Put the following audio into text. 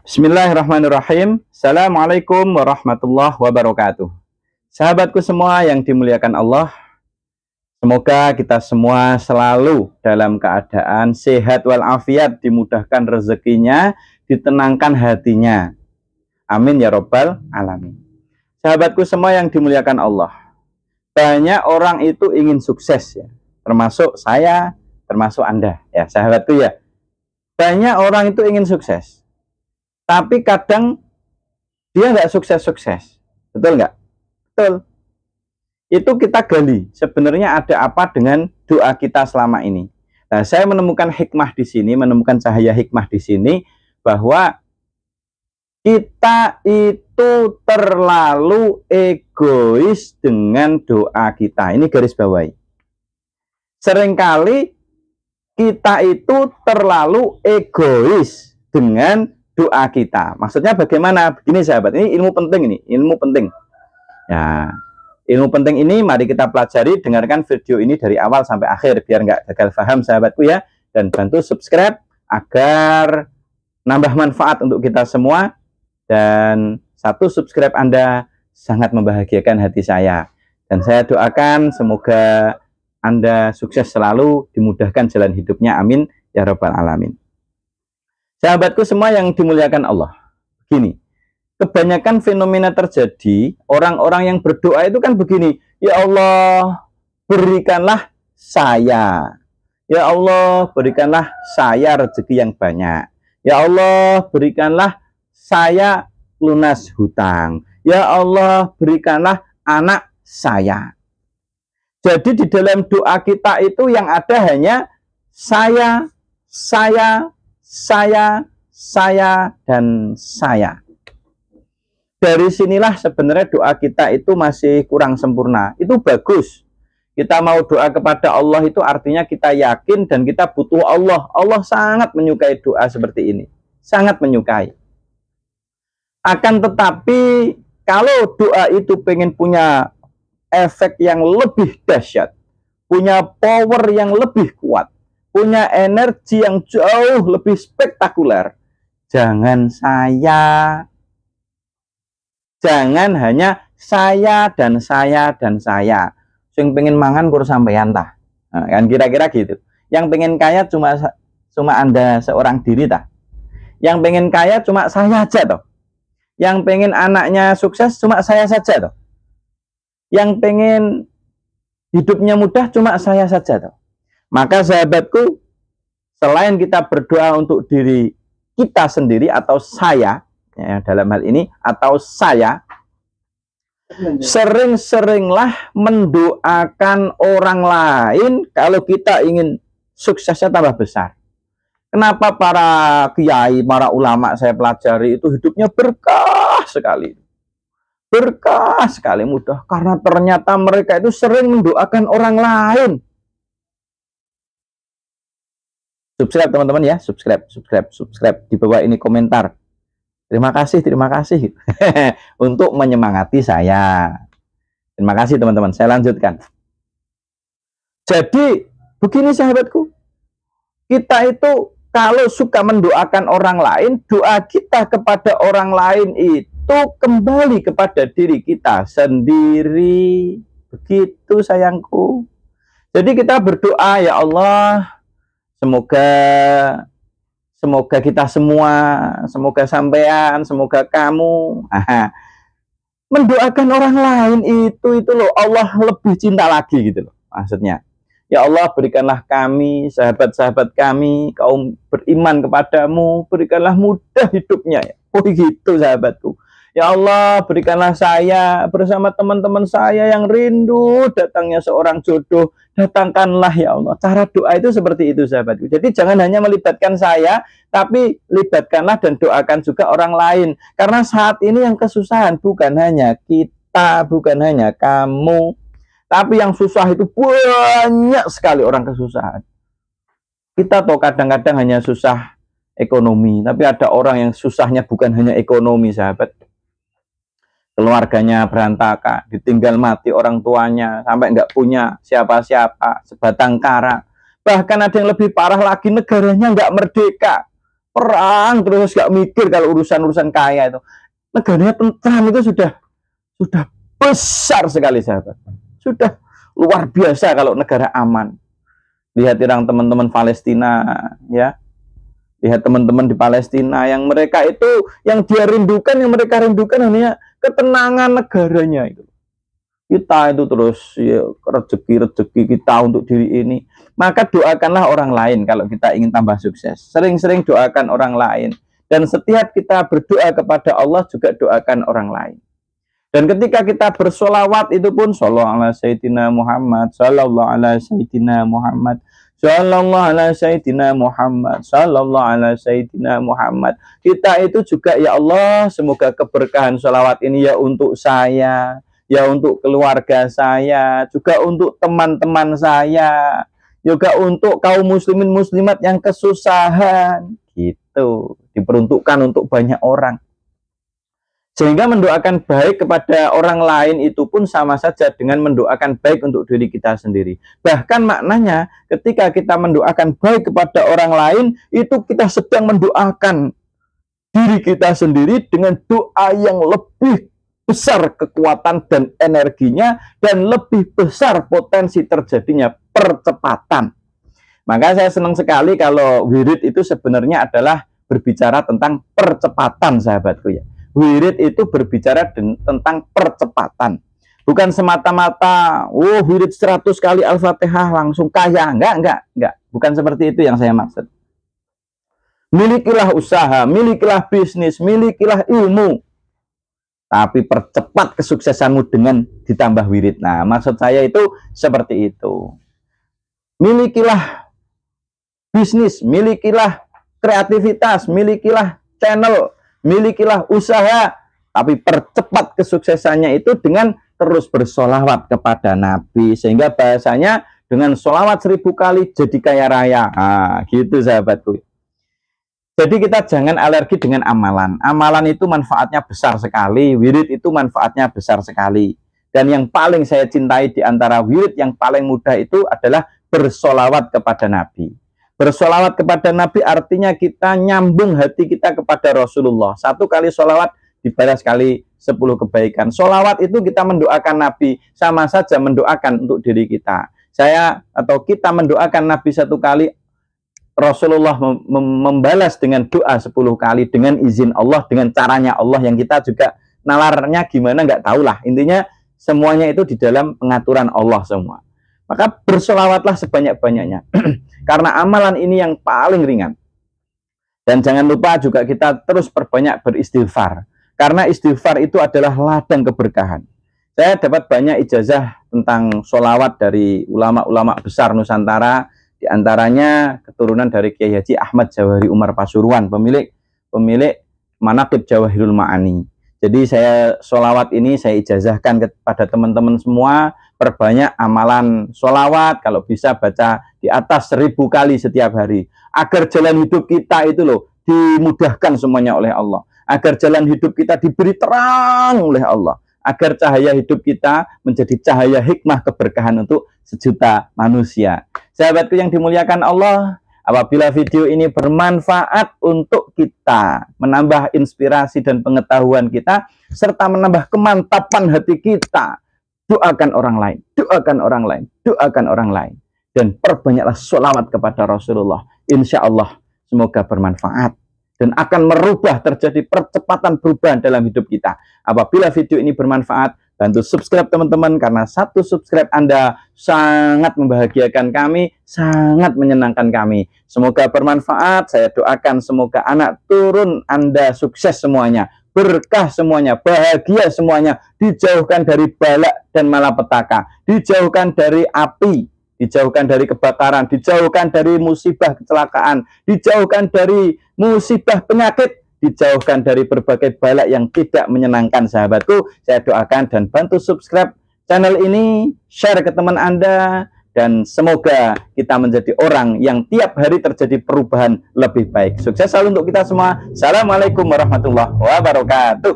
Bismillahirrahmanirrahim. Assalamualaikum warahmatullahi wabarakatuh. Sahabatku semua yang dimuliakan Allah, semoga kita semua selalu dalam keadaan sehat walafiat, dimudahkan rezekinya, ditenangkan hatinya. Amin ya robbal alamin. Sahabatku semua yang dimuliakan Allah, banyak orang itu ingin sukses ya, termasuk saya, termasuk Anda ya sahabatku ya. Banyak orang itu ingin sukses, tapi kadang dia nggak sukses-sukses. Betul nggak? Betul. Itu kita gali. Sebenarnya ada apa dengan doa kita selama ini? Nah, saya menemukan hikmah di sini, menemukan cahaya hikmah di sini, bahwa kita itu terlalu egois dengan doa kita. Ini garis bawahi. Seringkali kita itu terlalu egois dengan doa kita. Maksudnya bagaimana? Begini sahabat, ini ilmu penting ini, ilmu penting. Ya, ilmu penting ini mari kita pelajari, dengarkan video ini dari awal sampai akhir biar nggak gagal paham sahabatku ya. Dan bantu subscribe agar nambah manfaat untuk kita semua. Dan satu subscribe Anda sangat membahagiakan hati saya. Dan saya doakan semoga Anda sukses selalu, dimudahkan jalan hidupnya, amin ya robbal alamin. Sahabatku semua yang dimuliakan Allah, begini, kebanyakan fenomena terjadi, orang-orang yang berdoa itu kan begini, ya Allah berikanlah saya, ya Allah berikanlah saya rezeki yang banyak, ya Allah berikanlah saya lunas hutang, ya Allah berikanlah anak saya. Jadi di dalam doa kita itu yang ada hanya saya, dan saya. Dari sinilah sebenarnya doa kita itu masih kurang sempurna. Itu bagus. Kita mau doa kepada Allah itu artinya kita yakin dan kita butuh Allah. Allah sangat menyukai doa seperti ini. Sangat menyukai. Akan tetapi kalau doa itu pengen punya efek yang lebih dahsyat, punya power yang lebih kuat, punya energi yang jauh lebih spektakuler, jangan hanya saya dan saya dan saya. Yang pengen mangan kur sampeyan tah. Nah, kan kira-kira gitu. Yang pengen kaya cuma Anda seorang diri tah. Yang pengen kaya cuma saya aja toh. Yang pengen anaknya sukses cuma saya saja toh. Yang pengen hidupnya mudah cuma saya saja toh. Maka sahabatku, selain kita berdoa untuk diri kita sendiri atau saya ya, dalam hal ini atau saya, sering-seringlah mendoakan orang lain kalau kita ingin suksesnya tambah besar. Kenapa para kiai, para ulama saya pelajari itu hidupnya berkah sekali. Berkah sekali, mudah, karena ternyata mereka itu sering mendoakan orang lain. Subscribe teman-teman ya, subscribe di bawah ini komentar. Terima kasih untuk menyemangati saya. Terima kasih teman-teman. Saya lanjutkan. Jadi begini sahabatku, kita itu kalau suka mendoakan orang lain, doa kita kepada orang lain itu kembali kepada diri kita sendiri. Begitu sayangku. Jadi kita berdoa, ya Allah, semoga kita semua, semoga sampean, semoga kamu mendoakan orang lain itu loh, Allah lebih cinta lagi gitu loh maksudnya. Ya Allah berikanlah kami, sahabat-sahabat kami, kaum beriman kepadamu, berikanlah mudah hidupnya ya. Oh gitu sahabatku. Ya Allah berikanlah saya bersama teman-teman saya yang rindu datangnya seorang jodoh, datangkanlah ya Allah. Cara doa itu seperti itu sahabatku. Jadi jangan hanya melibatkan saya, tapi libatkanlah dan doakan juga orang lain. Karena saat ini yang kesusahan bukan hanya kita, bukan hanya kamu, tapi yang susah itu banyak sekali orang kesusahan. Kita tahu kadang-kadang hanya susah ekonomi, tapi ada orang yang susahnya bukan hanya ekonomi sahabat. Keluarganya berantakan, ditinggal mati orang tuanya, sampai nggak punya siapa-siapa, sebatang kara. Bahkan ada yang lebih parah lagi, negaranya nggak merdeka. perang terus gak mikir kalau urusan-urusan kaya itu. Negaranya tentram itu sudah besar sekali sahabat. Sudah luar biasa kalau negara aman. Lihat teman-teman Palestina ya. Lihat teman-teman di Palestina yang mereka itu yang mereka rindukan hanya ketenangan negaranya itu. Kita itu terus ya, rezeki kita untuk diri ini. Maka doakanlah orang lain kalau kita ingin tambah sukses. Sering-sering doakan orang lain. Dan setiap kita berdoa kepada Allah juga doakan orang lain. Dan ketika kita bersolawat itu pun sallallahu ala sayyidina Muhammad, sallallahu ala sayyidina Muhammad, sallallahu ala sayyidina Muhammad, sallallahu ala sayyidina Muhammad. Kita itu juga ya Allah, semoga keberkahan solawat ini ya untuk saya, ya untuk keluarga saya, juga untuk teman-teman saya, juga untuk kaum muslimin muslimat yang kesusahan. Gitu, diperuntukkan untuk banyak orang. Sehingga mendoakan baik kepada orang lain itu pun sama saja dengan mendoakan baik untuk diri kita sendiri. Bahkan maknanya ketika kita mendoakan baik kepada orang lain, itu kita sedang mendoakan diri kita sendiri dengan doa yang lebih besar kekuatan dan energinya, dan lebih besar potensi terjadinya percepatan. Maka saya senang sekali kalau wirid itu sebenarnya adalah berbicara tentang percepatan sahabatku ya. Wirid itu berbicara tentang percepatan. Bukan semata-mata, wirid 100 kali Al-Fatihah langsung kaya. Enggak. Bukan seperti itu yang saya maksud. Milikilah usaha, milikilah bisnis, milikilah ilmu. Tapi percepat kesuksesanmu dengan ditambah wirid. Nah, maksud saya itu seperti itu. Milikilah bisnis, milikilah kreativitas, milikilah channel, milikilah usaha, tapi percepat kesuksesannya itu dengan terus bersolawat kepada Nabi, sehingga bahasanya dengan solawat 1000 kali jadi kaya raya. Nah, gitu sahabatku. Jadi kita jangan alergi dengan amalan. Amalan itu manfaatnya besar sekali, wirid itu manfaatnya besar sekali. Dan yang paling saya cintai di antara wirid yang paling mudah itu adalah bersolawat kepada Nabi. Bersolawat kepada Nabi artinya kita nyambung hati kita kepada Rasulullah. 1 kali solawat dibalas kali 10 kebaikan. Solawat itu kita mendoakan Nabi, sama saja mendoakan untuk diri kita. Kita mendoakan Nabi 1 kali, Rasulullah membalas dengan doa 10 kali dengan izin Allah, dengan caranya Allah yang kita juga nalarnya gimana nggak tahu lah. Intinya semuanya itu di dalam pengaturan Allah semua. Maka bersolawatlah sebanyak-banyaknya. Karena amalan ini yang paling ringan. Dan jangan lupa juga kita terus perbanyak beristighfar. Karena istighfar itu adalah ladang keberkahan. Saya dapat banyak ijazah tentang solawat dari ulama-ulama besar Nusantara. Di antaranya keturunan dari Kiai Haji Ahmad Jawahiri Umar Pasuruan, pemilik Manaqib Jawahirul Ma'ani. Jadi saya solawat ini saya ijazahkan kepada teman-teman semua, perbanyak amalan solawat, kalau bisa baca di atas 1000 kali setiap hari, agar jalan hidup kita itu loh dimudahkan semuanya oleh Allah, agar jalan hidup kita diberi terang oleh Allah, agar cahaya hidup kita menjadi cahaya hikmah keberkahan untuk sejuta manusia. Sahabatku yang dimuliakan Allah, apabila video ini bermanfaat untuk kita, menambah inspirasi dan pengetahuan kita, serta menambah kemantapan hati kita, doakan orang lain, doakan orang lain, doakan orang lain. Dan perbanyaklah sholawat kepada Rasulullah. Insya Allah semoga bermanfaat dan akan merubah, terjadi percepatan perubahan dalam hidup kita. Apabila video ini bermanfaat, bantu subscribe teman-teman, karena 1 subscribe Anda sangat membahagiakan kami, sangat menyenangkan kami. Semoga bermanfaat. Saya doakan semoga anak turun Anda sukses semuanya, berkah semuanya, bahagia semuanya, dijauhkan dari balak dan malapetaka, dijauhkan dari api, dijauhkan dari kebakaran, dijauhkan dari musibah kecelakaan, dijauhkan dari musibah penyakit, dijauhkan dari berbagai balak yang tidak menyenangkan. Sahabatku, saya doakan dan bantu subscribe channel ini, share ke teman Anda, dan semoga kita menjadi orang yang tiap hari terjadi perubahan lebih baik. Sukses selalu untuk kita semua. Assalamualaikum warahmatullahi wabarakatuh.